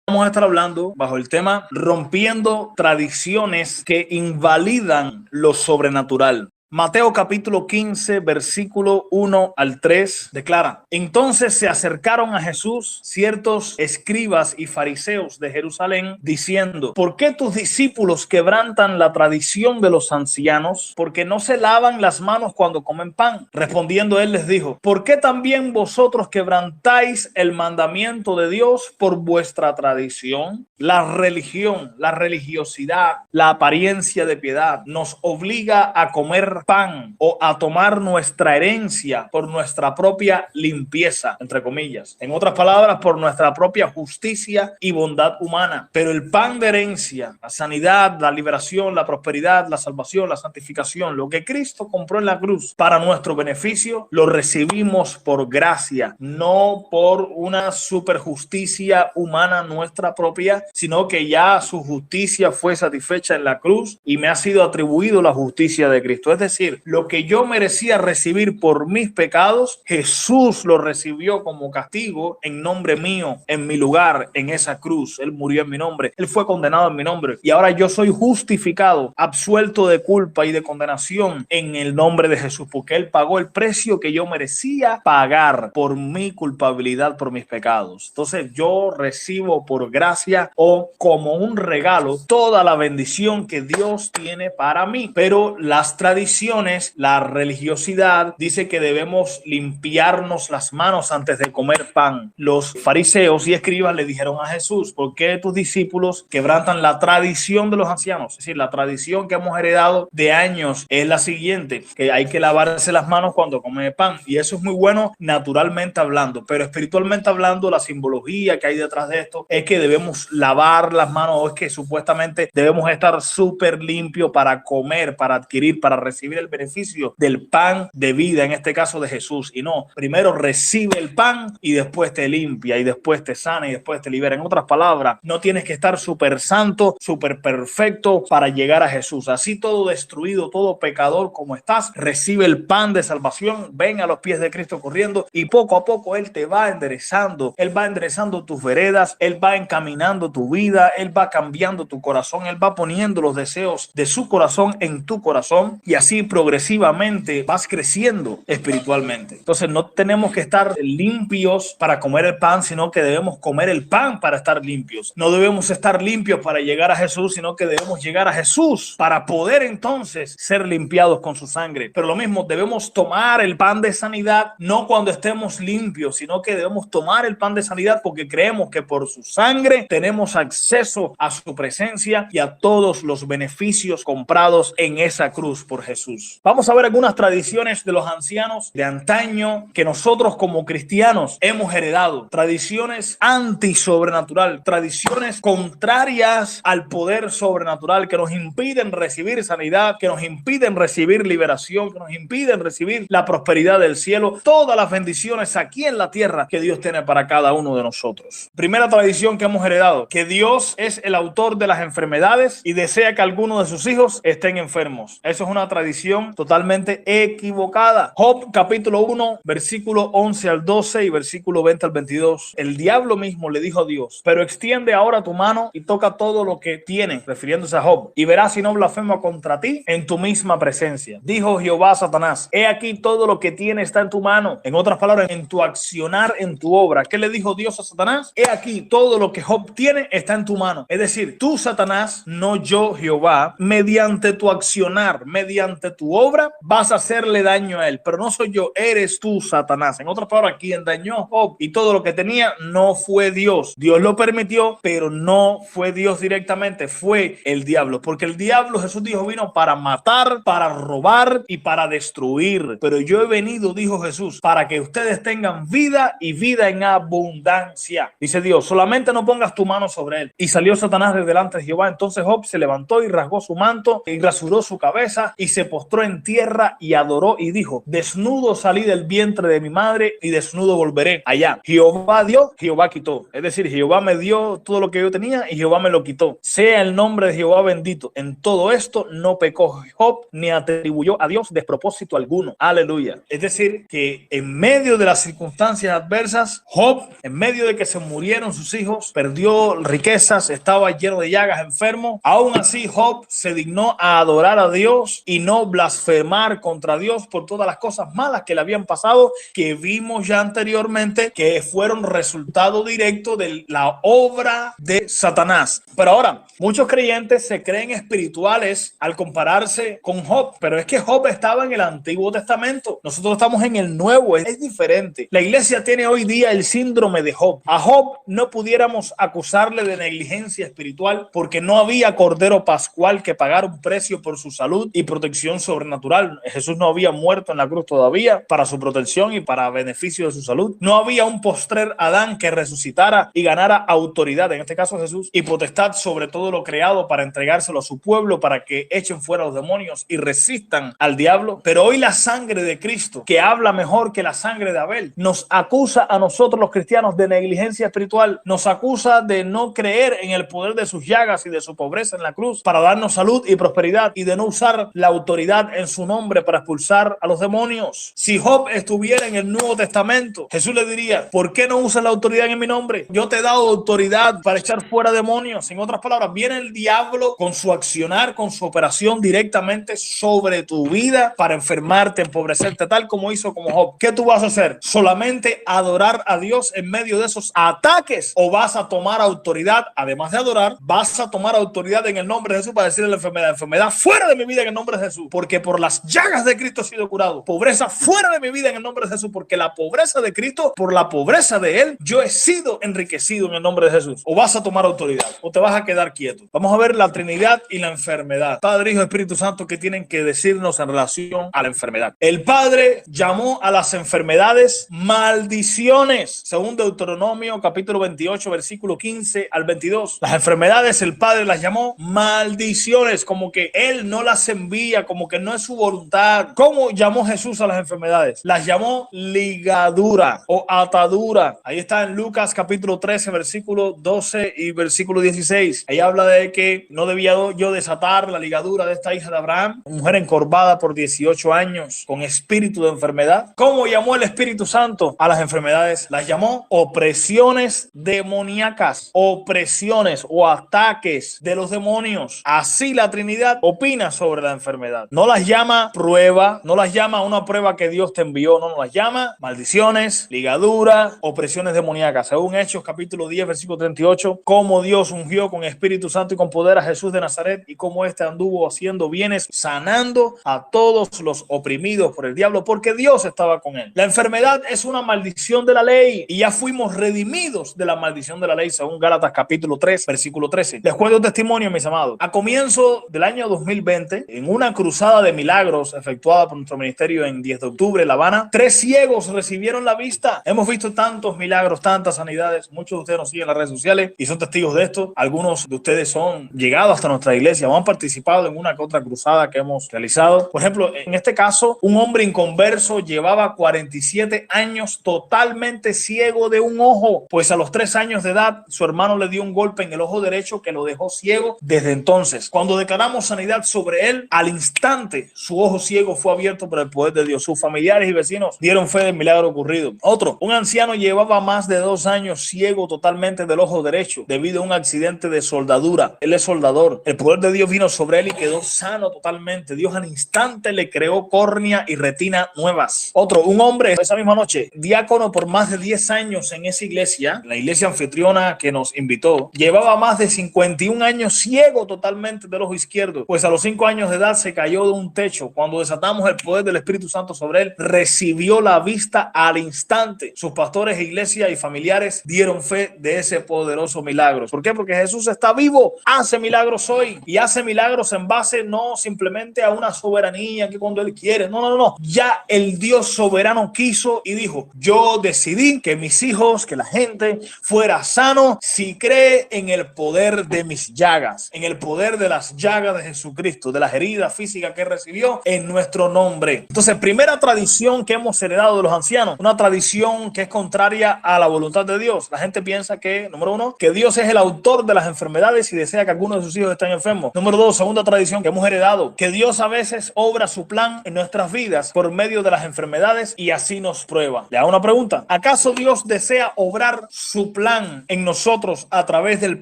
Vamos a estar hablando bajo el tema rompiendo tradiciones que invalidan lo sobrenatural. Mateo capítulo 15, versículo 1 al 3 declara: Entonces se acercaron a Jesús ciertos escribas y fariseos de Jerusalén, diciendo: ¿Por qué tus discípulos quebrantan la tradición de los ancianos? Porque no se lavan las manos cuando comen pan. Respondiendo él les dijo: ¿Por qué también vosotros quebrantáis el mandamiento de Dios por vuestra tradición? La religión, la religiosidad, la apariencia de piedad nos obliga a comer pan o a tomar nuestra herencia por nuestra propia limpieza, entre comillas. En otras palabras, por nuestra propia justicia y bondad humana. Pero el pan de herencia, la sanidad, la liberación, la prosperidad, la salvación, la santificación, lo que Cristo compró en la cruz para nuestro beneficio, lo recibimos por gracia, no por una superjusticia humana nuestra propia, sino que ya su justicia fue satisfecha en la cruz y me ha sido atribuido la justicia de Cristo. Es decir, lo que yo merecía recibir por mis pecados, Jesús lo recibió como castigo en nombre mío, en mi lugar, en esa cruz. Él murió en mi nombre, Él fue condenado en mi nombre y ahora yo soy justificado, absuelto de culpa y de condenación en el nombre de Jesús, porque Él pagó el precio que yo merecía pagar por mi culpabilidad, por mis pecados. Entonces yo recibo por gracia o como un regalo toda la bendición que Dios tiene para mí. Pero las tradiciones, la religiosidad dice que debemos limpiarnos las manos antes de comer pan. Los fariseos y escribas le dijeron a Jesús: ¿por qué tus discípulos quebrantan la tradición de los ancianos? Es decir, la tradición que hemos heredado de años es la siguiente, que hay que lavarse las manos cuando come pan, y eso es muy bueno naturalmente hablando, pero espiritualmente hablando, la simbología que hay detrás de esto es que debemos lavar las manos, o es que supuestamente debemos estar súper limpios para comer, para adquirir, para recibir el beneficio del pan de vida, en este caso de Jesús. Y no, primero recibe el pan y después te limpia y después te sana y después te libera. En otras palabras, no tienes que estar súper santo, súper perfecto para llegar a Jesús. Así todo destruido, todo pecador como estás, recibe el pan de salvación, ven a los pies de Cristo corriendo y poco a poco Él te va enderezando. Él va enderezando tus veredas, Él va encaminando tu vida, Él va cambiando tu corazón, Él va poniendo los deseos de su corazón en tu corazón y así progresivamente vas creciendo espiritualmente. Entonces no tenemos que estar limpios para comer el pan, sino que debemos comer el pan para estar limpios. No debemos estar limpios para llegar a Jesús, sino que debemos llegar a Jesús para poder entonces ser limpiados con su sangre. Pero lo mismo, debemos tomar el pan de sanidad no cuando estemos limpios, sino que debemos tomar el pan de sanidad porque creemos que por su sangre tenemos acceso a su presencia y a todos los beneficios comprados en esa cruz por Jesús. Vamos a ver algunas tradiciones de los ancianos de antaño que nosotros como cristianos hemos heredado. Tradiciones antisobrenatural, tradiciones contrarias al poder sobrenatural que nos impiden recibir sanidad, que nos impiden recibir liberación, que nos impiden recibir la prosperidad del cielo, todas las bendiciones aquí en la tierra que Dios tiene para cada uno de nosotros. Primera tradición que hemos heredado, que Dios es el autor de las enfermedades y desea que alguno de sus hijos estén enfermos. Eso es una tradición totalmente equivocada. Job capítulo 1, versículo 11 al 12 y versículo 20 al 22. El diablo mismo le dijo a Dios: pero extiende ahora tu mano y toca todo lo que tiene, refiriéndose a Job, y verás si no blasfemo contra ti en tu misma presencia. Dijo Jehová a Satanás: he aquí todo lo que tiene está en tu mano. En otras palabras, en tu accionar, en tu obra. ¿Qué le dijo Dios a Satanás? He aquí todo lo que Job tiene está en tu mano. Es decir, tú, Satanás, no yo, Jehová, mediante tu accionar, mediante tu obra, vas a hacerle daño a él, pero no soy yo, eres tú, Satanás. En otras palabras, quien dañó a Job y todo lo que tenía no fue Dios. Dios lo permitió, pero no fue Dios directamente, fue el diablo, porque el diablo, Jesús dijo, vino para matar, para robar y para destruir, pero yo he venido, dijo Jesús, para que ustedes tengan vida y vida en abundancia. Dice Dios: solamente no pongas tu mano sobre él. Y salió Satanás de delante de Jehová. Entonces Job se levantó y rasgó su manto y rasuró su cabeza y se postró en tierra y adoró y dijo: desnudo salí del vientre de mi madre y desnudo volveré allá. Jehová dio, Jehová quitó. Es decir, Jehová me dio todo lo que yo tenía y Jehová me lo quitó. Sea el nombre de Jehová bendito. En todo esto no pecó Job ni atribuyó a Dios despropósito alguno. Aleluya. Es decir, que en medio de las circunstancias adversas, Job, en medio de que se murieron sus hijos, perdió riquezas, estaba lleno de llagas, enfermo, aún así Job se dignó a adorar a Dios y no blasfemar contra Dios por todas las cosas malas que le habían pasado, que vimos ya anteriormente que fueron resultado directo de la obra de Satanás. Pero ahora, muchos creyentes se creen espirituales al compararse con Job, pero es que Job estaba en el Antiguo Testamento, nosotros estamos en el Nuevo, es diferente. La iglesia tiene hoy día el síndrome de Job. A Job no pudiéramos acusarle de negligencia espiritual porque no había cordero pascual que pagara un precio por su salud y protección sobrenatural. Jesús no había muerto en la cruz todavía para su protección y para beneficio de su salud. No había un postrer Adán que resucitara y ganara autoridad, en este caso Jesús, y potestad sobre todo lo creado para entregárselo a su pueblo para que echen fuera los demonios y resistan al diablo. Pero hoy la sangre de Cristo, que habla mejor que la sangre de Abel, nos acusa a nosotros los cristianos de negligencia espiritual, nos acusa de no creer en el poder de sus llagas y de su pobreza en la cruz para darnos salud y prosperidad, y de no usar la autoridad en su nombre para expulsar a los demonios. Si Job estuviera en el Nuevo Testamento, Jesús le diría: ¿por qué no usas la autoridad en mi nombre? Yo te he dado autoridad para echar fuera demonios. En otras palabras, viene el diablo con su accionar, con su operación directamente sobre tu vida para enfermarte, empobrecerte, tal como hizo como Job. ¿Qué tú vas a hacer? ¿Solamente adorar a Dios en medio de esos ataques? ¿O vas a tomar autoridad, además de adorar, vas a tomar autoridad en el nombre de Jesús para decirle a la enfermedad: enfermedad, fuera de mi vida en el nombre de Jesús, porque por las llagas de Cristo he sido curado? Pobreza, fuera de mi vida en el nombre de Jesús, porque la pobreza de Cristo, por la pobreza de Él, yo he sido enriquecido en el nombre de Jesús. ¿O vas a tomar autoridad o te vas a quedar quieto? Vamos a ver la Trinidad y la enfermedad. Padre, Hijo, Espíritu Santo, ¿qué tienen que decirnos en relación a la enfermedad? El Padre llamó a las enfermedades maldiciones, según Deuteronomio capítulo 28 versículo 15 al 22. Las enfermedades el Padre las llamó maldiciones, como que Él no las envía, como que no es su voluntad. ¿Cómo llamó Jesús a las enfermedades? Las llamó ligadura o atadura. Ahí está en Lucas capítulo 13 versículo 12 y versículo 16. Ahí habla de que no debía yo desatar la ligadura de esta hija de Abraham, mujer encorvada por 18 años con espíritu de enfermedad. ¿Cómo llamó el Espíritu Santo a las enfermedades? Las llamó opresiones demoníacas, opresiones o ataques de los demonios. Así la Trinidad opina sobre la enfermedad. No las llama prueba, no las llama una prueba que Dios te envió, no las llama maldiciones, ligadura, opresiones demoníacas. Según Hechos capítulo 10 versículo 38, cómo Dios ungió con Espíritu Santo y con poder a Jesús de Nazaret y cómo éste anduvo haciendo bienes, sanando a todos los oprimidos por el diablo, porque Dios estaba con él. La enfermedad es una maldición de la ley y ya fuimos redimidos de la maldición de la ley, según Gálatas capítulo 3 versículo 13. Les cuento un testimonio, mis amados. A comienzo del año 2020, en una cruzada de milagros efectuada por nuestro ministerio en 10 de octubre en La Habana, 3 ciegos recibieron la vista. Hemos visto tantos milagros, tantas sanidades. Muchos de ustedes nos siguen en las redes sociales y son testigos de esto. Algunos de ustedes son llegados hasta nuestra iglesia o han participado en una que otra cruzada que hemos realizado. Por ejemplo, en este caso, un hombre inconverso llevaba 47 años totalmente ciego de un ojo, pues a los 3 años de edad su hermano le dio un golpe en el ojo derecho que lo dejó ciego desde entonces. Cuando declaramos sanidad sobre él, al instante su ojo ciego fue abierto por el poder de Dios. Sus familiares y vecinos dieron fe del milagro ocurrido. Otro, un anciano llevaba más de 2 años ciego totalmente del ojo derecho debido a un accidente de soldadura. Él es soldador. El poder de Dios vino sobre él y quedó sano totalmente. Dios al instante le creó córnea y retina nuevas. Otro, un hombre esa misma noche, diácono por más de 10 años en esa iglesia, la iglesia anfitriona que nos invitó, llevaba más de 51 años ciego totalmente del ojo izquierdo, pues a los 5 años de edad se cayó de un techo. Cuando desatamos el poder del Espíritu Santo sobre él, recibió la vista al instante. Sus pastores, iglesia y familiares dieron fe de ese poderoso milagro. ¿Por qué? Porque Jesús está vivo, hace milagros hoy y hace milagros en base no simplemente a una soberanía que cuando él quiere, no. Ya el Dios soberano quiso y dijo: yo decidí que mis hijos, que la gente fuera sano si cree en el poder de mis llagas, en el poder de las llagas de Jesucristo, de las heridas físicas física que recibió en nuestro nombre. Entonces, primera tradición que hemos heredado de los ancianos, una tradición que es contraria a la voluntad de Dios. La gente piensa que, número uno, que Dios es el autor de las enfermedades y desea que algunos de sus hijos estén enfermos. Número dos, segunda tradición que hemos heredado, que Dios a veces obra su plan en nuestras vidas por medio de las enfermedades y así nos prueba. Le hago una pregunta: ¿acaso Dios desea obrar su plan en nosotros a través del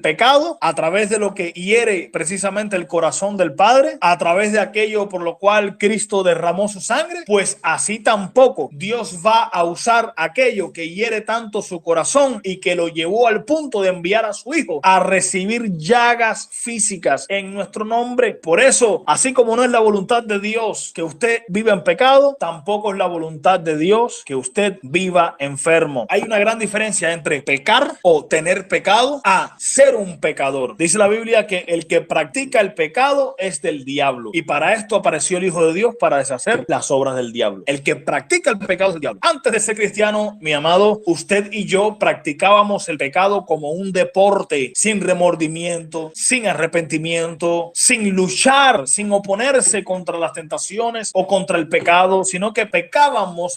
pecado, a través de lo que hiere precisamente el corazón del Padre, a través de aquello por lo cual Cristo derramó su sangre? Pues así tampoco Dios va a usar aquello que hiere tanto su corazón y que lo llevó al punto de enviar a su Hijo a recibir llagas físicas en nuestro nombre. Por eso, así como no es la voluntad de Dios que usted viva en pecado, tampoco es la voluntad de Dios que usted viva enfermo. Hay una gran diferencia entre pecar o tener pecado a ser un pecador. Dice la Biblia que el que practica el pecado es del diablo, y para esto apareció el Hijo de Dios, para deshacer las obras del diablo. El que practica el pecado es el diablo. Antes de ser cristiano, mi amado, usted y yo practicábamos el pecado como un deporte, sin remordimiento, sin arrepentimiento, sin luchar, sin oponerse contra las tentaciones o contra el pecado, sino que practicábamos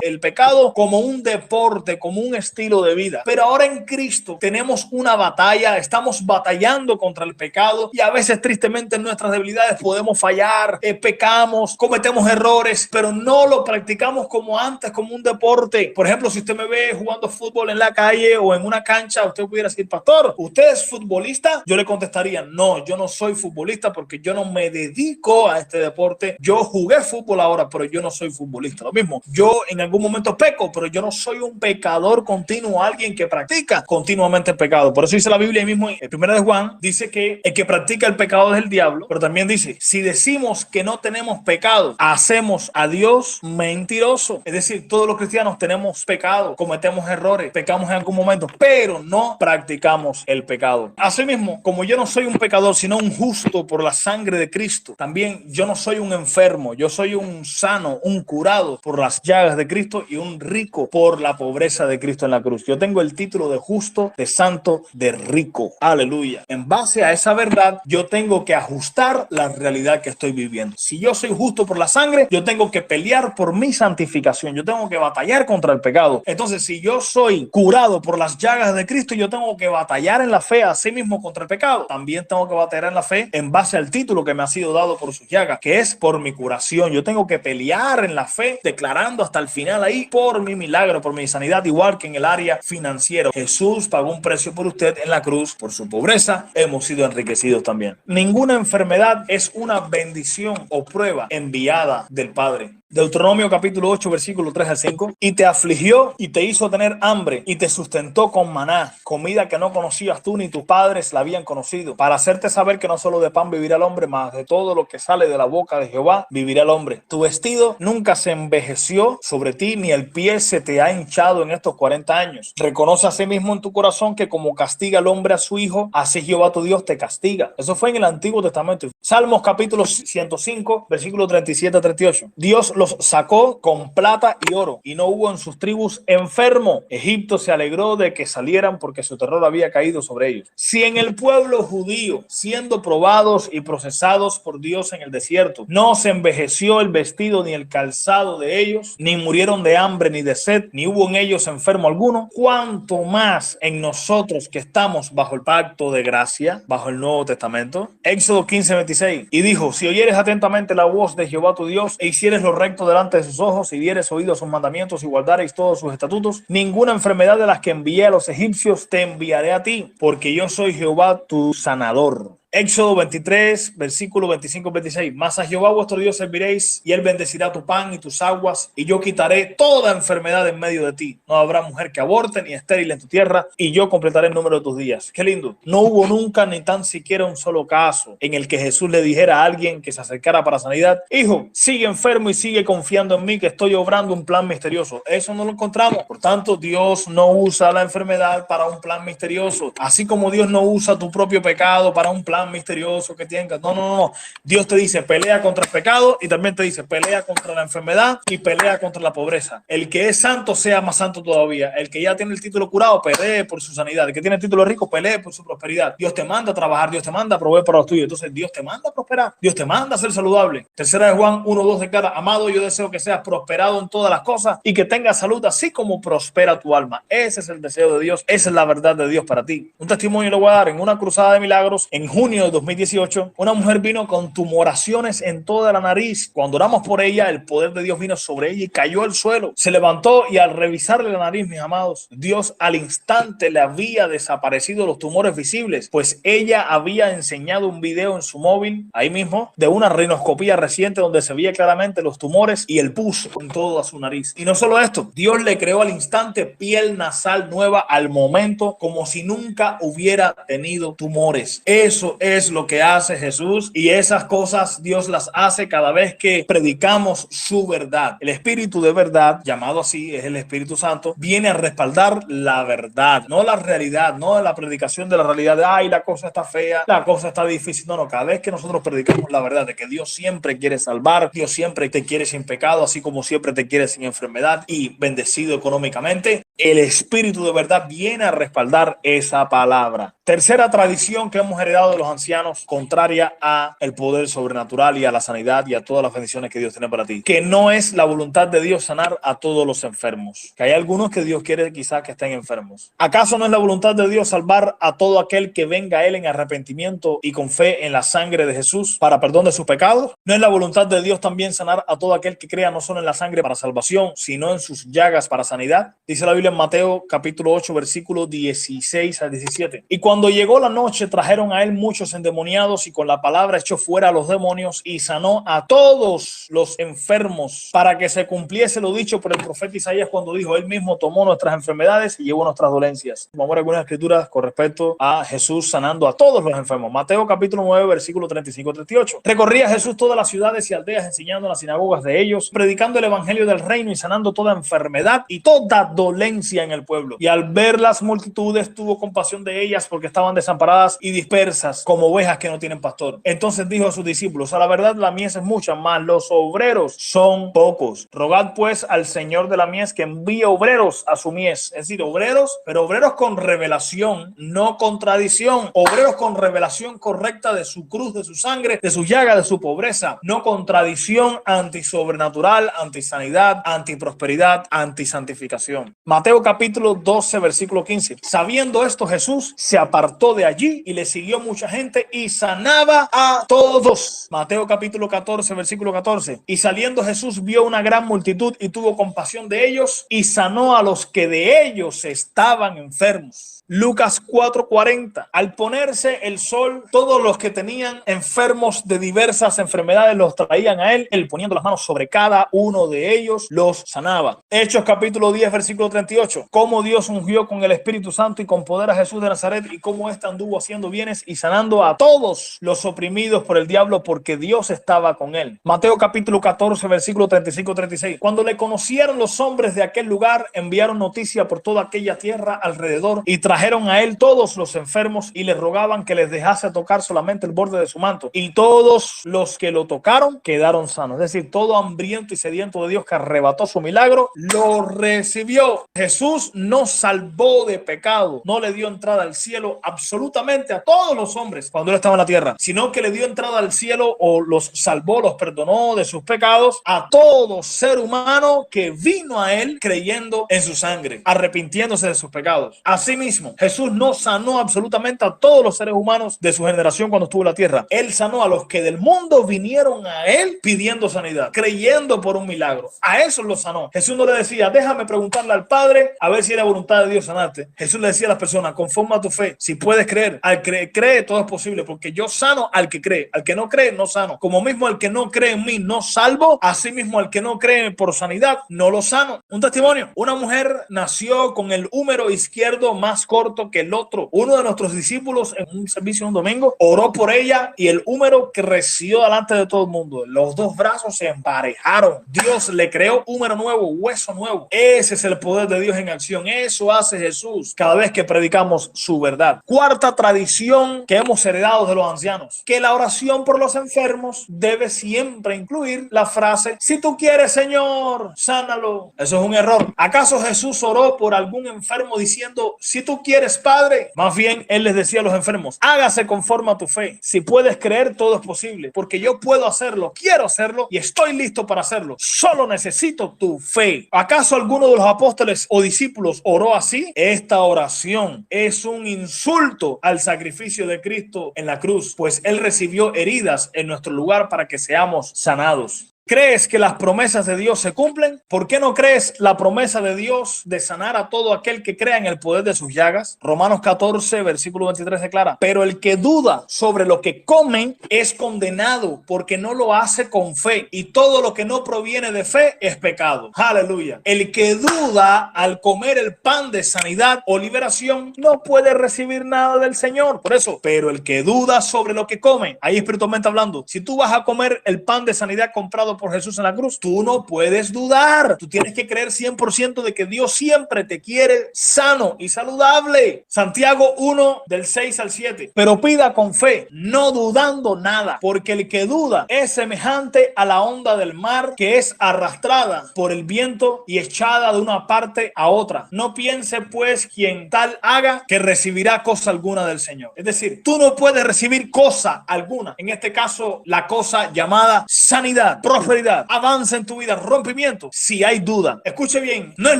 el pecado como un deporte, como un estilo de vida. Pero ahora en Cristo tenemos una batalla, estamos batallando contra el pecado, y a veces tristemente en nuestras debilidades podemos fallar, pecamos, cometemos errores, pero no lo practicamos como antes, como un deporte. Por ejemplo, si usted me ve jugando fútbol en la calle o en una cancha, usted pudiera decir: pastor, ¿usted es futbolista? Yo le contestaría: no, yo no soy futbolista porque yo no me dedico a este deporte. Yo jugué fútbol ahora, pero yo no soy futbolista. Lo mismo, yo en algún momento peco, pero yo no soy un pecador continuo, alguien que practica continuamente el pecado. Por eso dice la Biblia ahí mismo en 1 de Juan, dice que el que practica el pecado es el diablo, pero también dice: si decimos que no tenemos pecado, hacemos a Dios mentiroso. Es decir, todos los cristianos tenemos pecado, cometemos errores, pecamos en algún momento, pero no practicamos el pecado. Asimismo, como yo no soy un pecador, sino un justo por la sangre de Cristo, también yo no soy un enfermo, yo soy un sano, un curado por las llagas de Cristo y un rico por la pobreza de Cristo en la cruz. Yo tengo el título de justo, de santo, de rico. Aleluya. En base a esa verdad, yo tengo que ajustar la realidad que estoy viviendo. Si yo soy justo por la sangre, yo tengo que pelear por mi santificación. Yo tengo que batallar contra el pecado. Entonces, si yo soy curado por las llagas de Cristo, yo tengo que batallar en la fe a sí mismo contra el pecado. También tengo que batallar en la fe en base al título que me ha sido dado por sus llagas, que es por mi curación. Yo tengo que pelear en la fe, declarando hasta el final ahí por mi milagro, por mi sanidad, igual que en el área financiera. Jesús pagó un precio por usted en la cruz. Por su pobreza hemos sido enriquecidos también. Ninguna enfermedad es una bendición o prueba enviada del Padre. Deuteronomio capítulo 8, versículo 3 al 5. Y te afligió y te hizo tener hambre y te sustentó con maná, comida que no conocías tú ni tus padres la habían conocido, para hacerte saber que no solo de pan vivirá el hombre, mas de todo lo que sale de la boca de Jehová vivirá el hombre. Tu vestido nunca se envejeció sobre ti, ni el pie se te ha hinchado en estos 40 años. Reconoce a sí mismo en tu corazón que como castiga el hombre a su hijo, así Jehová tu Dios te castiga. Eso fue en el Antiguo Testamento. Salmos capítulo 105, versículo 37 a 38. Dios los sacó con plata y oro, y no hubo en sus tribus enfermo. Egipto se alegró de que salieran, porque su terror había caído sobre ellos. Si en el pueblo judío, siendo probados y procesados por Dios en el desierto, no se envejeció el vestido ni el calzado de ellos, ni murieron de hambre ni de sed, ni hubo en ellos enfermo alguno, cuánto más en nosotros que estamos bajo el pacto de gracia, bajo el Nuevo Testamento. Éxodo 15, 26. Y dijo: si oyeres atentamente la voz de Jehová tu Dios, e hicieres lo recto delante de sus ojos, y dieres oído a sus mandamientos y guardareis todos sus estatutos, ninguna enfermedad de las que envié a los egipcios te enviaré a ti, porque yo soy Jehová tu sanador. Éxodo 23, versículo 25-26. Mas a Jehová vuestro Dios serviréis, y él bendecirá tu pan y tus aguas, y yo quitaré toda enfermedad en medio de ti. No habrá mujer que aborte ni estéril en tu tierra, y yo completaré el número de tus días. Qué lindo. No hubo nunca ni tan siquiera un solo caso en el que Jesús le dijera a alguien que se acercara para sanidad: hijo, sigue enfermo y sigue confiando en mí, que estoy obrando un plan misterioso. Eso no lo encontramos. Por tanto, Dios no usa la enfermedad para un plan misterioso. Así como Dios no usa tu propio pecado para un plan tan misterioso que tengas. No, no, no. Dios te dice, pelea contra el pecado y también te dice, pelea contra la enfermedad y pelea contra la pobreza. El que es santo sea más santo todavía. El que ya tiene el título curado, pelee por su sanidad. El que tiene el título rico, pelee por su prosperidad. Dios te manda a trabajar, Dios te manda a proveer para los tuyos. Entonces Dios te manda a prosperar, Dios te manda a ser saludable. Tercera de Juan 1:2 declara, amado, yo deseo que seas prosperado en todas las cosas y que tengas salud así como prospera tu alma. Ese es el deseo de Dios, esa es la verdad de Dios para ti. Un testimonio le voy a dar. En una cruzada de milagros en junio de 2018, una mujer vino con tumoraciones en toda la nariz. Cuando oramos por ella, el poder de Dios vino sobre ella y cayó al suelo. Se levantó y al revisarle la nariz, mis amados, Dios al instante le había desaparecido los tumores visibles, pues ella había enseñado un video en su móvil, ahí mismo, de una rinoscopía reciente donde se veía claramente los tumores y el pus en toda su nariz. Y no solo esto, Dios le creó al instante piel nasal nueva al momento, como si nunca hubiera tenido tumores. Eso es lo que hace Jesús, y esas cosas Dios las hace cada vez que predicamos su verdad. El Espíritu de verdad, llamado así, es el Espíritu Santo, viene a respaldar la verdad, no la realidad, no la predicación de la realidad de, ay, la cosa está fea, la cosa está difícil. No, no, cada vez que nosotros predicamos la verdad de que Dios siempre quiere salvar, Dios siempre te quiere sin pecado, así como siempre te quiere sin enfermedad y bendecido económicamente, el Espíritu de verdad viene a respaldar esa palabra. Tercera tradición que hemos heredado de los ancianos, contraria a el poder sobrenatural y a la sanidad y a todas las bendiciones que Dios tiene para ti, que no es la voluntad de Dios sanar a todos los enfermos, que hay algunos que Dios quiere quizás que estén enfermos. ¿Acaso no es la voluntad de Dios salvar a todo aquel que venga a él en arrepentimiento y con fe en la sangre de Jesús para perdón de sus pecados? ¿No es la voluntad de Dios también sanar a todo aquel que crea no solo en la sangre para salvación, sino en sus llagas para sanidad? Dice la Biblia en Mateo capítulo 8 versículo 16 al 17. Y cuando llegó la noche trajeron a él muchos endemoniados y con la palabra echó fuera a los demonios y sanó a todos los enfermos, para que se cumpliese lo dicho por el profeta Isaías cuando dijo, él mismo tomó nuestras enfermedades y llevó nuestras dolencias. Vamos a ver algunas escrituras con respecto a Jesús sanando a todos los enfermos. Mateo capítulo 9 versículo 35-38. Recorría Jesús todas las ciudades y aldeas enseñando en las sinagogas de ellos, predicando el evangelio del reino y sanando toda enfermedad y toda dolencia en el pueblo. Y al ver las multitudes tuvo compasión de ellas porque estaban desamparadas y dispersas como ovejas que no tienen pastor. Entonces dijo a sus discípulos, a la verdad la mies es mucha, mas los obreros son pocos. Rogad pues al Señor de la mies que envíe obreros a su mies. Es decir, obreros, pero obreros con revelación, no contradicción. Obreros con revelación correcta de su cruz, de su sangre, de su llaga, de su pobreza. No contradicción antisobrenatural, antisanidad, antiprosperidad, antisantificación. Mateo capítulo 12 versículo 15. Sabiendo esto, Jesús se apartó de allí y le siguió mucha gente y sanaba a todos. Mateo capítulo 14 versículo 14. Y saliendo Jesús vio una gran multitud y tuvo compasión de ellos y sanó a los que de ellos estaban enfermos. Lucas 4:40. Al ponerse el sol, todos los que tenían enfermos de diversas enfermedades los traían a él poniendo las manos sobre cada uno de ellos los sanaba. Hechos capítulo 10 versículo 38. Cómo Dios ungió con el Espíritu Santo y con poder a Jesús de Nazaret y cómo éste anduvo haciendo bienes y sanando a todos los oprimidos por el diablo porque Dios estaba con él. Mateo capítulo 14 versículo 35-36. Cuando le conocieron los hombres de aquel lugar, enviaron noticia por toda aquella tierra alrededor y trajeron a él todos los enfermos y le rogaban que les dejase tocar solamente el borde de su manto. Y todos los que lo tocaron quedaron sanos. Es decir, todo hambriento y sediento de Dios que arrebató su milagro, lo recibió. Jesús no salvó de pecado, no le dio entrada al cielo absolutamente a todos los hombres cuando él estaba en la tierra, sino que le dio entrada al cielo o los salvó, los perdonó de sus pecados a todo ser humano que vino a él creyendo en su sangre, arrepintiéndose de sus pecados. Asimismo, Jesús no sanó absolutamente a todos los seres humanos de su generación cuando estuvo en la tierra. Él sanó a los que del mundo vinieron a él pidiendo sanidad, creyendo por un milagro. A esos los sanó. Jesús no le decía, déjame preguntarle al Padre a ver si era voluntad de Dios sanarte. Jesús le decía a las personas, conforme a tu fe, si puedes creer. Al que cree, todo es posible, porque yo sano al que cree. Al que no cree, no sano. Como mismo al que no cree en mí, no salvo. Así mismo al que no cree por sanidad, no lo sano. Un testimonio. Una mujer nació con el húmero izquierdo más corto que el otro. Uno de nuestros discípulos en un servicio un domingo oró por ella y el húmero creció delante de todo el mundo. Los dos brazos se emparejaron. Dios le creó húmero nuevo, hueso nuevo. Ese es el poder de Dios en acción. Eso hace Jesús cada vez que predicamos su verdad. Cuarta tradición que hemos heredado de los ancianos, que la oración por los enfermos debe siempre incluir la frase: si tú quieres, Señor, sánalo. Eso es un error. ¿Acaso Jesús oró por algún enfermo diciendo: si tú quieres, Padre? Más bien, él les decía a los enfermos: hágase conforme a tu fe. Si puedes creer, todo es posible, porque yo puedo hacerlo, quiero hacerlo y estoy listo para hacerlo. Solo necesito tu fe. ¿Acaso alguno de los apóstoles o discípulos oró así? Esta oración es un insulto al sacrificio de Cristo en la cruz, pues él recibió heridas en nuestro lugar para que seamos sanados. ¿Crees que las promesas de Dios se cumplen? ¿Por qué no crees la promesa de Dios de sanar a todo aquel que crea en el poder de sus llagas? Romanos 14, versículo 23 declara: pero el que duda sobre lo que come es condenado, porque no lo hace con fe, y todo lo que no proviene de fe es pecado. Aleluya. El que duda al comer el pan de sanidad o liberación no puede recibir nada del Señor. Por eso, pero el que duda sobre lo que come, ahí espiritualmente hablando, si tú vas a comer el pan de sanidad comprado por Jesús en la cruz, tú no puedes dudar. Tú tienes que creer 100% de que Dios siempre te quiere sano y saludable. Santiago 1 del 6 al 7. Pero pida con fe, no dudando nada, porque el que duda es semejante a la onda del mar, que es arrastrada por el viento y echada de una parte a otra. No piense pues quien tal haga que recibirá cosa alguna del Señor. Es decir, tú no puedes recibir cosa alguna. En este caso, la cosa llamada sanidad, prosperidad, avance en tu vida, rompimiento, si hay duda. Escuche bien, no es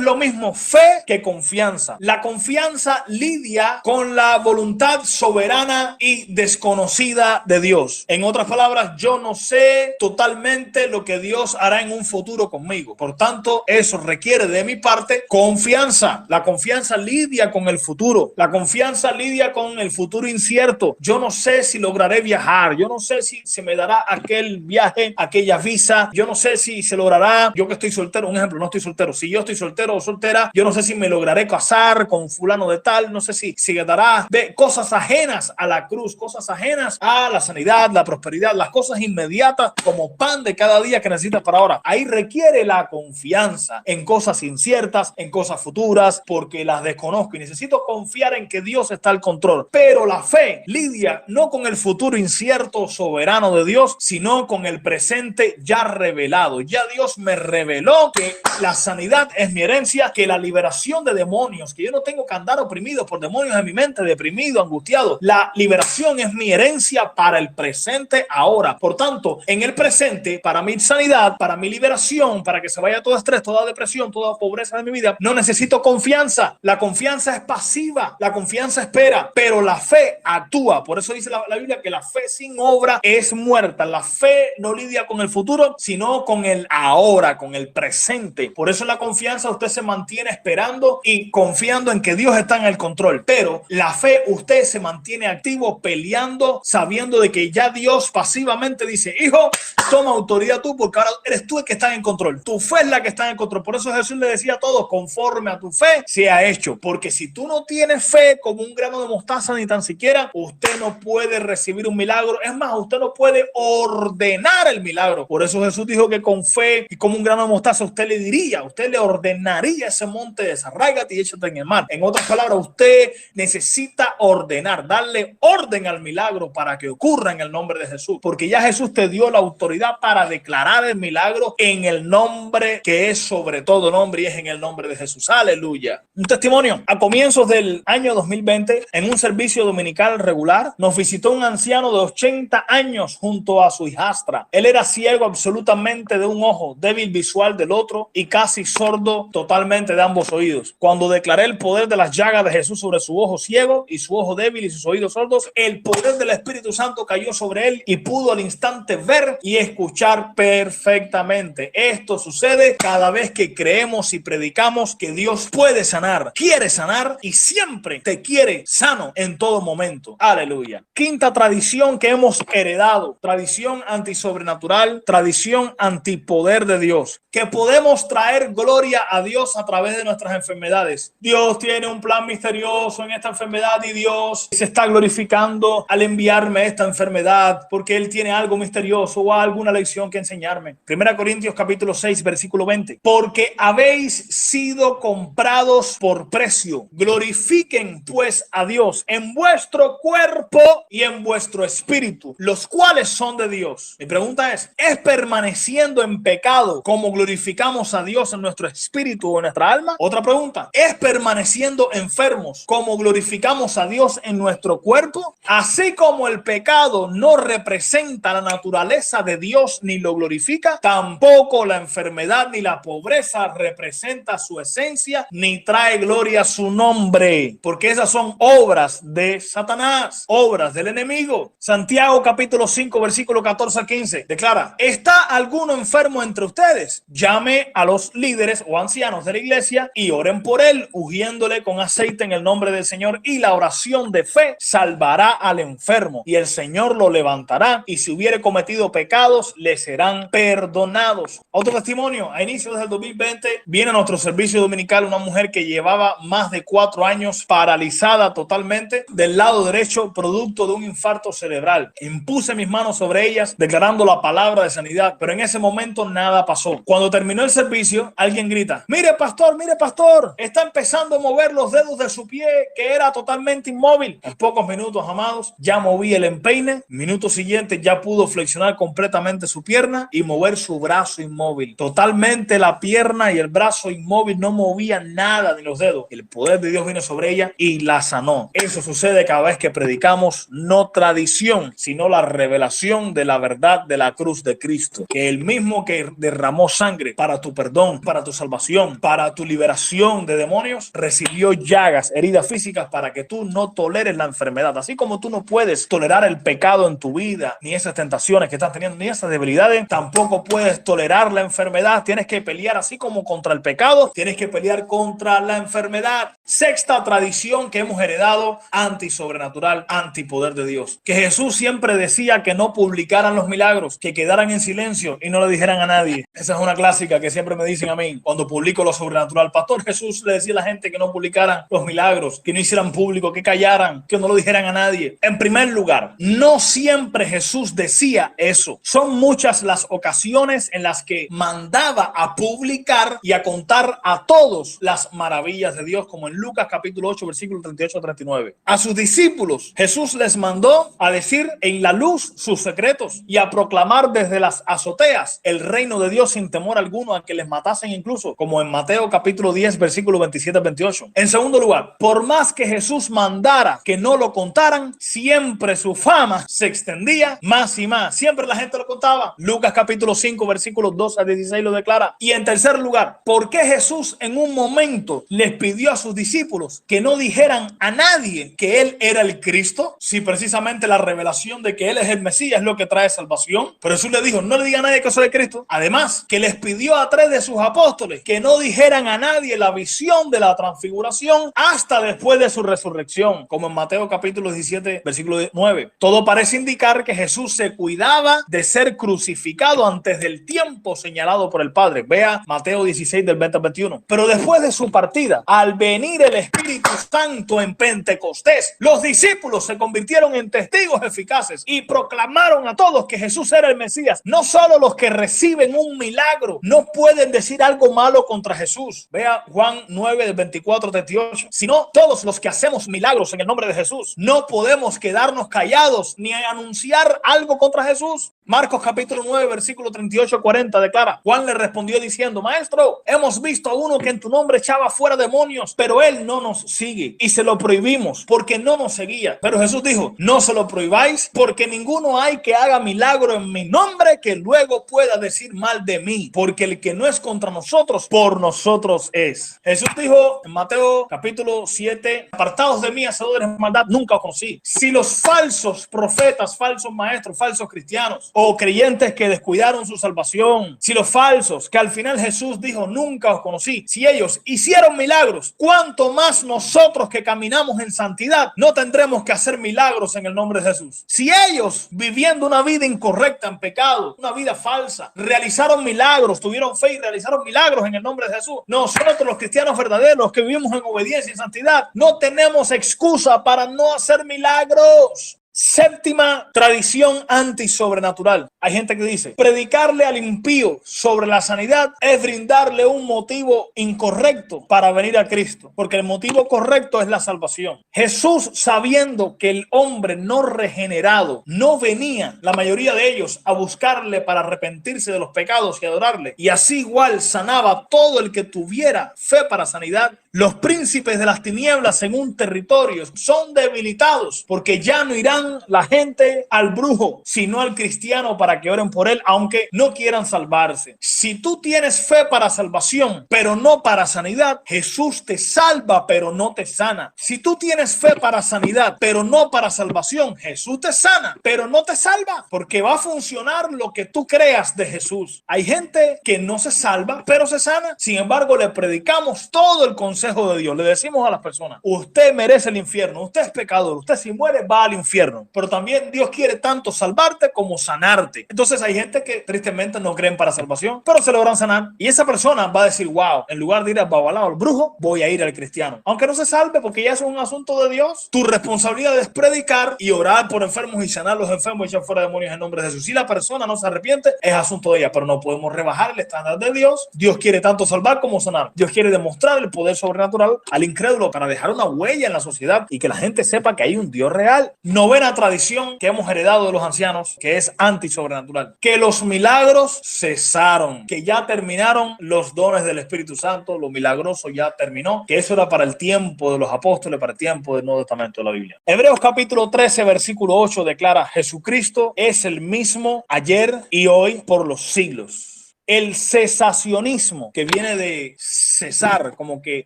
lo mismo fe que confianza. La confianza lidia con la voluntad soberana y desconocida de Dios. En otras palabras, yo no sé totalmente lo que Dios hará en un futuro conmigo. Por tanto, eso requiere de mi parte confianza. La confianza lidia con el futuro. La confianza lidia con el futuro incierto. Yo no sé si lograré viajar. Yo no sé si se me dará aquel viaje, aquella visa. Yo no sé si se logrará. Yo que estoy soltero, un ejemplo, no estoy soltero. Si yo estoy soltero o soltera, yo no sé si me lograré casar con fulano de tal. No sé si se dará de cosas ajenas a la cruz, cosas ajenas a la sanidad, la prosperidad, las cosas inmediatas como pan de cada día que necesitas para ahora. Ahí requiere la confianza en cosas inciertas, en cosas futuras, porque las desconozco y necesito confiar en que Dios está al control. Pero la fe lidia no con el futuro incierto soberano de Dios, sino con el presente ya revelado. Ya Dios me reveló que la sanidad es mi herencia, que la liberación de demonios, que yo no tengo que andar oprimido por demonios en mi mente, deprimido, angustiado. La liberación es mi herencia para el presente ahora. Por tanto, en el presente, para mi sanidad, para mi liberación, para que se vaya todo estrés, toda depresión, toda pobreza de mi vida, no necesito confianza. La confianza es pasiva, la confianza espera, pero la fe actúa. Por eso dice la Biblia que la fe sin obra es muerta. La fe no lidia con el futuro, sino con el ahora, con el presente. Por eso en la confianza usted se mantiene esperando y confiando en que Dios está en el control. Pero la fe, usted se mantiene activo, peleando, sabiendo de que ya Dios pasivamente dice: hijo, toma autoridad tú, porque ahora eres tú el que está en control. Tu fe es la que está en control. Por eso Jesús le decía a todos: conforme a tu fe sea hecho. Porque si tú no tienes fe como un grano de mostaza, ni tan siquiera, usted no puede recibir un milagro. Es más, usted no puede ordenar el milagro. Por eso Jesús dijo que con fe y como un grano de mostaza usted le diría, usted le ordenaría ese monte: desarráigate y échate en el mar. En otras palabras, usted necesita ordenar, darle orden al milagro para que ocurra en el nombre de Jesús, porque ya Jesús te dio la autoridad para declarar el milagro en el nombre que es sobre todo nombre, y es en el nombre de Jesús. Aleluya. Un testimonio: a comienzos del año 2020, en un servicio dominical regular, nos visitó un anciano de 80 años junto a su hijastra. Él era ciego absolutamente de un ojo, débil visual del otro y casi sordo totalmente de ambos oídos. Cuando declaré el poder de las llagas de Jesús sobre su ojo ciego y su ojo débil y sus oídos sordos, el poder del Espíritu Santo cayó sobre él y pudo al instante ver y escuchar perfectamente. Esto sucede cada vez que creemos y predicamos que Dios puede sanar, quiere sanar y siempre te quiere sano en todo momento. Aleluya. Quinta tradición que hemos heredado: tradición antisobrenatural, tradición tradición, antipoder de Dios. Que podemos traer gloria a Dios a través de nuestras enfermedades. Dios tiene un plan misterioso en esta enfermedad y Dios se está glorificando al enviarme esta enfermedad porque Él tiene algo misterioso o alguna lección que enseñarme. 1 Corintios capítulo 6, versículo 20. Porque habéis sido comprados por precio. Glorifiquen pues a Dios en vuestro cuerpo y en vuestro espíritu, los cuales son de Dios. Mi pregunta ¿es permaneciendo en pecado como glorificamos a Dios en nuestro espíritu o en nuestra alma? Otra pregunta, ¿es permaneciendo enfermos como glorificamos a Dios en nuestro cuerpo? Así como el pecado no representa la naturaleza de Dios ni lo glorifica, tampoco la enfermedad ni la pobreza representa su esencia ni trae gloria a su nombre, porque esas son obras de Satanás, obras del enemigo. Santiago capítulo 5 versículo 14 al 15 declara: ¿está alguno enfermo entre ustedes? Llame a los líderes o ancianos de la iglesia y oren por él, ungiéndole con aceite en el nombre del Señor, y la oración de fe salvará al enfermo y el Señor lo levantará, y si hubiere cometido pecados le serán perdonados. Otro testimonio: a inicios del 2020 viene a nuestro servicio dominical una mujer que llevaba más de 4 años paralizada totalmente del lado derecho producto de un infarto cerebral. Impuse mis manos sobre ellas declarando la palabra de sanidad, pero en ese momento nada pasó. Cuando terminó el servicio, alguien grita: mire pastor, está empezando a mover los dedos de su pie que era totalmente inmóvil. En pocos minutos, amados, ya movía el empeine. Minutos siguientes ya pudo flexionar completamente su pierna y mover su brazo inmóvil. Totalmente la pierna y el brazo inmóvil, no movían nada ni los dedos. El poder de Dios vino sobre ella y la sanó. Eso sucede cada vez que predicamos no tradición, sino la revelación de la verdad de la cruz de Cristo. Que el mismo que derramó sangre para tu perdón, para tu salvación, para tu liberación de demonios, recibió llagas, heridas físicas para que tú no toleres la enfermedad. Así como tú no puedes tolerar el pecado en tu vida, ni esas tentaciones que estás teniendo, ni esas debilidades, tampoco puedes tolerar la enfermedad. Tienes que pelear así como contra el pecado, tienes que pelear contra la enfermedad. Sexta tradición que hemos heredado: antisobrenatural, antipoder de Dios. Que Jesús siempre decía que no publicaran los milagros, que quedaran en silencio y no le dijeran a nadie. Esa es una clásica que siempre me dicen a mí cuando publico lo sobrenatural. Pastor, Jesús le decía a la gente que no publicaran los milagros, que no hicieran público, que callaran, que no lo dijeran a nadie. En primer lugar, no siempre Jesús decía eso. Son muchas las ocasiones en las que mandaba a publicar y a contar a todos las maravillas de Dios, como en Lucas capítulo 8 versículo 38 a 39. A sus discípulos Jesús les mandó a decir en la luz sus secretos y a proclamar desde las azoteas el reino de Dios sin temor alguno a que les matasen, incluso como en Mateo capítulo 10 versículo 27 al 28. En segundo lugar, por más que Jesús mandara que no lo contaran, siempre su fama se extendía más y más. Siempre la gente lo contaba. Lucas capítulo 5 versículos 2 a 16 lo declara. Y en tercer lugar, ¿por qué Jesús en un momento les pidió a sus discípulos que no dijeran a nadie que él era el Cristo? Si precisamente la revelación de que él es el Mesías es lo que trae salvación. Pero Jesús le dijo: no le diga a nadie que soy el Cristo. Además, que les pidió a 3 de sus apóstoles que no dijeran a nadie la visión de la transfiguración hasta después de su resurrección, como en Mateo capítulo 17 versículo 9. Todo parece indicar que Jesús se cuidaba de ser crucificado antes del tiempo señalado por el Padre. Vea Mateo 16 del 20 al 21. Pero después de su partida, al venir el Espíritu Santo en Pentecostés, los discípulos se convirtieron en testigos eficaces y proclamaron a todos que Jesús era el Mesías. No solo los que reciben un milagro no pueden decir algo malo contra Jesús. Vea Juan 9 del 24 al 38. Sino todos los que hacemos milagros en el nombre de Jesús. No podemos quedarnos callados ni anunciar algo contra Jesús. Marcos capítulo 9 versículo 38 al 40 declara: Juan le respondió diciendo: Maestro, hemos visto a uno que en tu nombre echaba fuera demonios, pero él no nos sigue y se lo prohibimos porque no nos seguía. Pero Jesús dijo: no se lo prohibáis, porque ninguno hay que haga milagro en mi nombre que luego pueda decir mal de mí, porque el que no es contra nosotros, por nosotros es. Jesús dijo en Mateo capítulo 7: apartados de mí, hacedores de maldad, nunca os conocí. Si los falsos profetas, falsos maestros, falsos cristianos o creyentes que descuidaron su salvación, si los falsos, que al final Jesús dijo, nunca os conocí, si ellos hicieron milagros, ¿cuánto más nosotros que caminamos en santidad no tendremos que hacer milagros en el nombre de Jesús? Si ellos, viviendo una vida incorrecta en pecado, una vida falsa, realizaron milagros, tuvieron fe y realizaron milagros en el nombre de Jesús, nosotros los cristianos verdaderos que vivimos en obediencia y santidad, no tenemos excusa para no hacer milagros. Séptima tradición antisobrenatural. Hay gente que dice, predicarle al impío sobre la sanidad es brindarle un motivo incorrecto para venir a Cristo, porque el motivo correcto es la salvación. Jesús, sabiendo que el hombre no regenerado no venía, la mayoría de ellos, a buscarle para arrepentirse de los pecados y adorarle, y así igual sanaba todo el que tuviera fe para sanidad. Los príncipes de las tinieblas en un territorio son debilitados porque ya no irán la gente al brujo, sino al cristiano para que oren por él, aunque no quieran salvarse. Si tú tienes fe para salvación, pero no para sanidad, Jesús te salva, pero no te sana. Si tú tienes fe para sanidad, pero no para salvación, Jesús te sana, pero no te salva, porque va a funcionar lo que tú creas de Jesús. Hay gente que no se salva, pero se sana. Sin embargo, le predicamos todo el consejo de Dios. Le decimos a las personas, usted merece el infierno, usted es pecador, usted si muere va al infierno. Pero también Dios quiere tanto salvarte como sanarte. Entonces hay gente que tristemente no creen para salvación, pero se logran sanar. Y esa persona va a decir, wow, en lugar de ir al babalao, al brujo, voy a ir al cristiano. Aunque no se salve, porque ya es un asunto de Dios. Tu responsabilidad es predicar y orar por enfermos y sanar a los enfermos y echar fuera demonios en nombre de Jesús. Si la persona no se arrepiente, es asunto de ella, pero no podemos rebajar el estándar de Dios. Dios quiere tanto salvar como sanar. Dios quiere demostrar el poder sobrenatural al incrédulo para dejar una huella en la sociedad y que la gente sepa que hay un Dios real. Novena tradición que hemos heredado de los ancianos, que es antisobrenatural, que los milagros cesaron, que ya terminaron los dones del Espíritu Santo, lo milagroso ya terminó, que eso era para el tiempo de los apóstoles, para el tiempo del Nuevo Testamento de la Biblia. Hebreos capítulo 13 versículo 8 declara, Jesucristo es el mismo ayer y hoy por los siglos. El cesacionismo, que viene de cesar, como que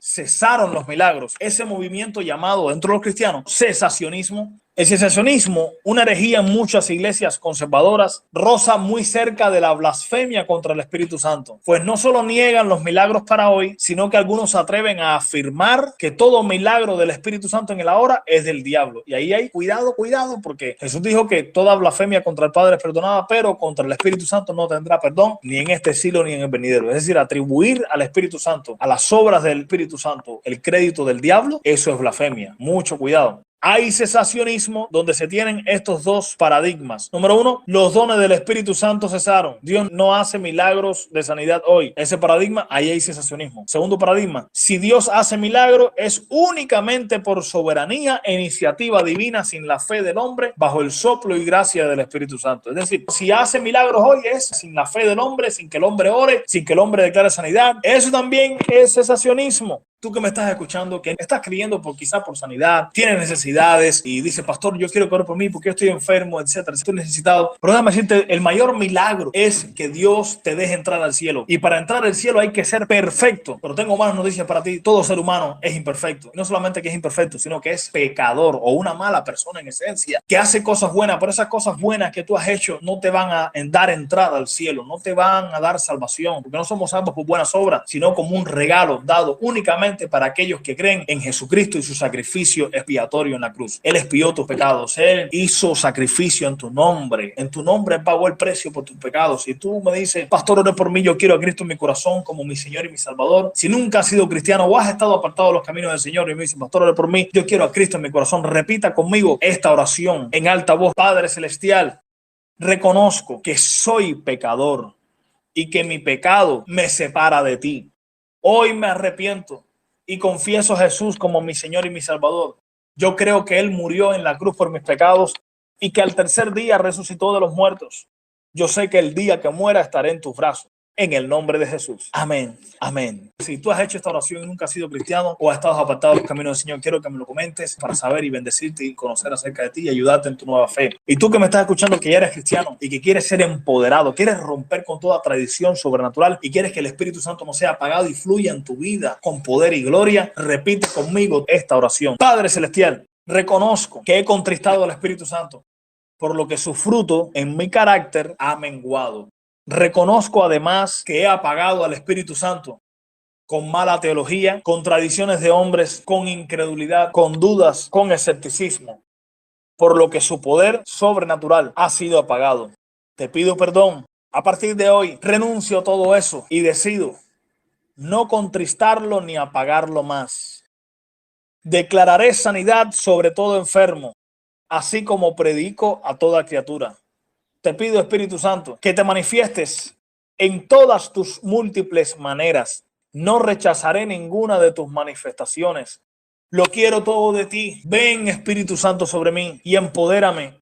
cesaron los milagros, ese movimiento llamado dentro de los cristianos cesacionismo. El cesacionismo, una herejía en muchas iglesias conservadoras, roza muy cerca de la blasfemia contra el Espíritu Santo, pues no solo niegan los milagros para hoy, sino que algunos se atreven a afirmar que todo milagro del Espíritu Santo en el ahora es del diablo. Y ahí hay cuidado, porque Jesús dijo que toda blasfemia contra el Padre es perdonada, pero contra el Espíritu Santo no tendrá perdón ni en este siglo ni en el venidero. Es decir, atribuir al Espíritu Santo, a las obras del Espíritu Santo, el crédito del diablo, eso es blasfemia. Mucho cuidado. Hay cesacionismo donde se tienen estos dos paradigmas. Número uno, los dones del Espíritu Santo cesaron. Dios no hace milagros de sanidad hoy. Ese paradigma, ahí hay cesacionismo. Segundo paradigma, si Dios hace milagros es únicamente por soberanía e iniciativa divina sin la fe del hombre bajo el soplo y gracia del Espíritu Santo. Es decir, si hace milagros hoy es sin la fe del hombre, sin que el hombre ore, sin que el hombre declare sanidad. Eso también es cesacionismo. Tú que me estás escuchando, que estás creyendo quizá por sanidad, tienes necesidades y dice, pastor, yo quiero que ore por mí porque yo estoy enfermo, etcétera, estoy necesitado. Pero déjame decirte, el mayor milagro es que Dios te deje entrar al cielo. Y para entrar al cielo hay que ser perfecto. Pero tengo malas noticias para ti. Todo ser humano es imperfecto. Y no solamente que es imperfecto, sino que es pecador o una mala persona en esencia, que hace cosas buenas, pero esas cosas buenas que tú has hecho no te van a dar entrada al cielo, no te van a dar salvación, porque no somos salvos por buenas obras, sino como un regalo dado únicamente para aquellos que creen en Jesucristo y su sacrificio expiatorio en la cruz. Él expió tus pecados, Él hizo sacrificio en tu nombre Él pagó el precio por tus pecados. Si tú me dices, pastor, ore por mí, yo quiero a Cristo en mi corazón como mi Señor y mi Salvador, si nunca has sido cristiano o has estado apartado de los caminos del Señor y me dices, pastor, ore por mí, yo quiero a Cristo en mi corazón, repita conmigo esta oración en alta voz. Padre celestial, reconozco que soy pecador y que mi pecado me separa de ti. Hoy me arrepiento y confieso a Jesús como mi Señor y mi Salvador. Yo creo que Él murió en la cruz por mis pecados y que al tercer día resucitó de los muertos. Yo sé que el día que muera estaré en tus brazos. En el nombre de Jesús. Amén. Amén. Si tú has hecho esta oración y nunca has sido cristiano o has estado apartado de los caminos del Señor, quiero que me lo comentes para saber y bendecirte y conocer acerca de ti y ayudarte en tu nueva fe. Y tú que me estás escuchando que ya eres cristiano y que quieres ser empoderado, quieres romper con toda tradición sobrenatural y quieres que el Espíritu Santo no sea apagado y fluya en tu vida con poder y gloria, repite conmigo esta oración. Padre celestial, reconozco que he contristado al Espíritu Santo por lo que su fruto en mi carácter ha menguado. Reconozco además que he apagado al Espíritu Santo con mala teología, con tradiciones de hombres, con incredulidad, con dudas, con escepticismo, por lo que su poder sobrenatural ha sido apagado. Te pido perdón. A partir de hoy renuncio a todo eso y decido no contristarlo ni apagarlo más. Declararé sanidad sobre todo enfermo, así como predico a toda criatura. Te pido, Espíritu Santo, que te manifiestes en todas tus múltiples maneras. No rechazaré ninguna de tus manifestaciones. Lo quiero todo de ti. Ven, Espíritu Santo, sobre mí y empodérame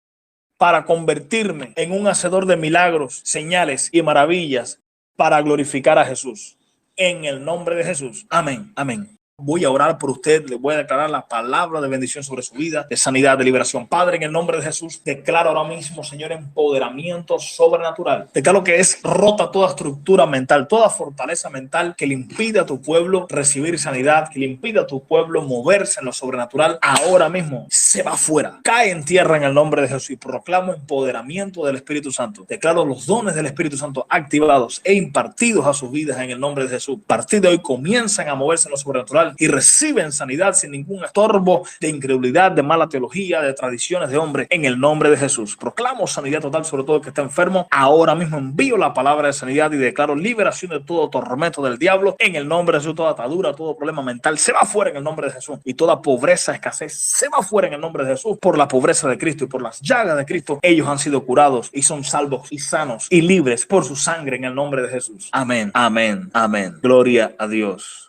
para convertirme en un hacedor de milagros, señales y maravillas para glorificar a Jesús. En el nombre de Jesús. Amén. Amén. Voy a orar por usted, le voy a declarar la palabra de bendición sobre su vida, de sanidad, de liberación. Padre, en el nombre de Jesús, declaro ahora mismo, Señor, empoderamiento sobrenatural. Declaro que es rota toda estructura mental, toda fortaleza mental que le impide a tu pueblo recibir sanidad, que le impide a tu pueblo moverse en lo sobrenatural. Ahora mismo se va fuera, cae en tierra en el nombre de Jesús y proclamo empoderamiento del Espíritu Santo. Declaro los dones del Espíritu Santo activados e impartidos a sus vidas en el nombre de Jesús. A partir de hoy comienzan a moverse en lo sobrenatural y reciben sanidad sin ningún estorbo de incredulidad, de mala teología, de tradiciones de hombre, en el nombre de Jesús. Proclamo sanidad total sobre todo el que está enfermo. Ahora mismo envío la palabra de sanidad y declaro liberación de todo tormento del diablo en el nombre de Jesús. Toda atadura, todo problema mental se va fuera en el nombre de Jesús, y toda pobreza, escasez se va fuera en el nombre de Jesús. Por la pobreza de Cristo y por las llagas de Cristo, ellos han sido curados y son salvos y sanos y libres por su sangre en el nombre de Jesús. Amén, amén, amén. Gloria a Dios.